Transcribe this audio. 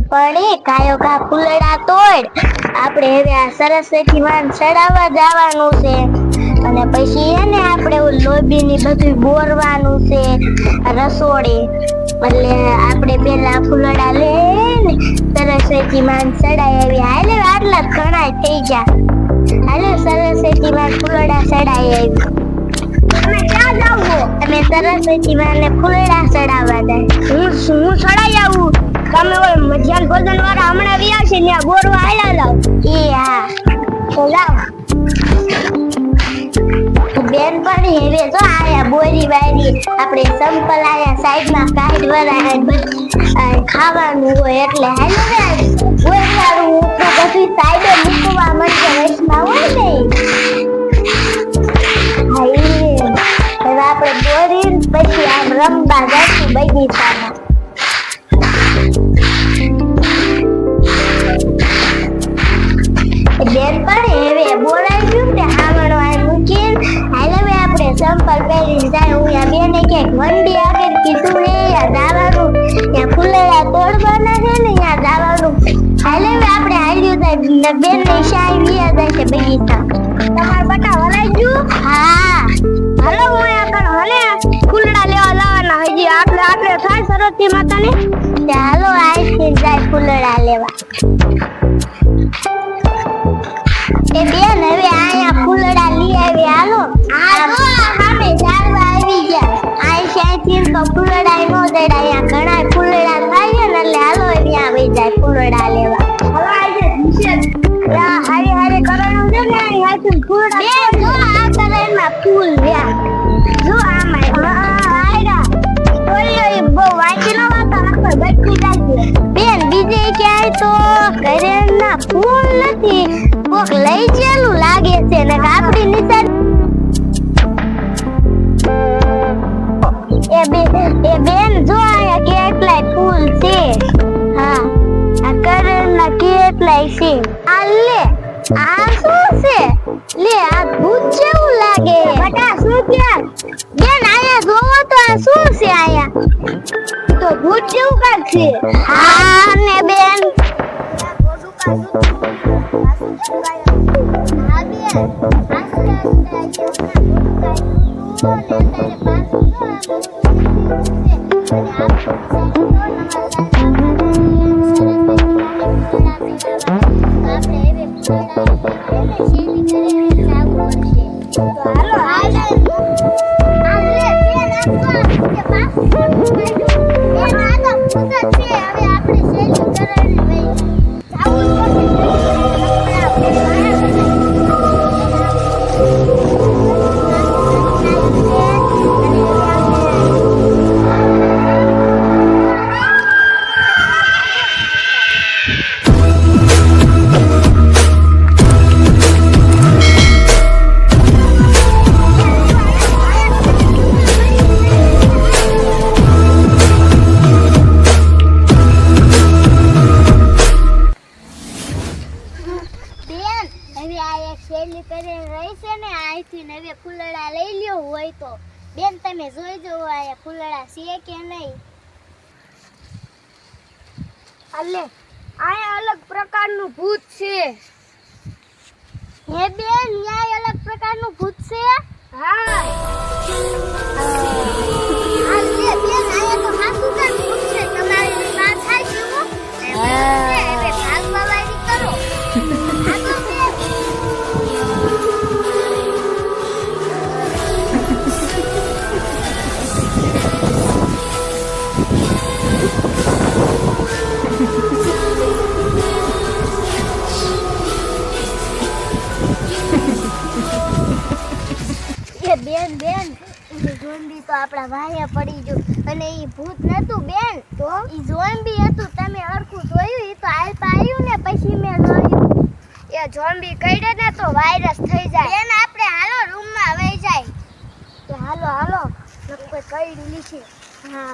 પણ એ કાયો કા ફૂલડા તોડ આપણે હવે આ સરસ્વતી માં ચડાવવા જવાનું છે અને પછી એને આપણે લોબી ની બધું બોરવાનું છે રસોડે એટલે આપણે પેલા ફૂલડા લઈને સરસ્વતી માં ચડાય આવી હાલે આટલા ઘણા થઈ ગયા હાલે સરસ્વતી માં ફૂલડા ચડાય આવી તમે ક્યાં જાવ અમે સરસ્વતી માં ને ફૂલડા ચડાવવા જાય હું ચડાઈ આવું તમે ઓય મધ્યાહન ભોજન વાળા હમણાં વ્યા છે ત્યાં બોરવા આયા લાવ એ હા તો જાવ બેન પણ હવે જો આયા બોરી વારી આપણે સંપલ આયા સાઈડ માં કાઢ વરાય ખાવાનું હોય એટલે હાલો રે બોરી વાળું ઉપર બધું સાઈડે મૂકવા માટે વચમાં હોય ને હાઈ હવે આપણે બોરી પછી આમ રમવા જશું બગીચામાં બેન પણ હવે બોલાઈ ગયું ને હાવણો આ મૂકીને હાલ હવે આપણે સંપલ પહેરીને જાય હું આ બેને ક્યાંક વંડી આગળ કીધું ને યા દાવાનું ત્યાં ફૂલેલા તોડવાના છે ને ત્યાં દાવાનું હાલ હવે આપણે હાલ્યું જાય બેન ને શાય વિયા જાય છે બગીચા તમાર બટા વરાઈ ગયું હા હાલો હું આગળ હલે ફૂલડા લેવા જવાના હજી આટલે થાય સરસ્વતી માતાને ચાલો આઈથી જાય ફૂલડા લેવા એ બેન હવે આયા ફૂલડા લઈ આવી હાલો હાલો સામે ઝાડવા આવી ગયા આ શાયથી તો ફૂલડા નો દેડાયા ઘણા ફૂલડા થાય ને એટલે હાલો ત્યાં આવી જાય ફૂલડા લેવા હવે આજે દિશે યા હારી હારી કરવાનું છે ને આ હાથી ફૂલડા બે જો આ કલરમાં ફૂલ રહ્યા જો આમાં આયરા ઓય બહુ વાંચી નો વાતા આખો બટકી જાય બેન બીજે ક્યાંય તો ઘરે ના ફૂલ નથી કોક લઈ જેલું લાગે છે ને આપડી નિશાન એ બેન જો આયા કેટલાય ફૂલ છે હા આ કરેલા કેટલાય છે આ લે આ શું છે લે આ ભૂત જેવું લાગે બટા શું કે બેન આયા જોવો તો આ શું છે આયા તો ભૂત જેવું કાક છે હા ને બેન ફૂલડા લઈ લ્યો હોય તો બેન તમે જોઈ જો આ ફૂલડા છે કે નહીં અલે આ અલગ પ્રકારનું ભૂત છે હે બેન આ અલગ પ્રકારનું ભૂત છે હા અલે બેન આ તો હાસુકા ભૂત છે તમારી વાત થાય છે હું હવે ભાગવા વાળી કરો બેન બેન ઝોમ્બી તો આપણા વાયા પડી ગયો અને ઈ ભૂત નતું બેન તો ઈ ઝોમ્બી હતું તમે અરખું જોયું ઈ તો આલ્પ આવ્યું ને પછી મેં જોયું એ ઝોમ્બી કઈડે ને તો વાયરસ થઈ જાય બેન આપણે હાલો રૂમમાં વઈ જાય તો હાલો હાલો કોઈ કઈડી લીધી હા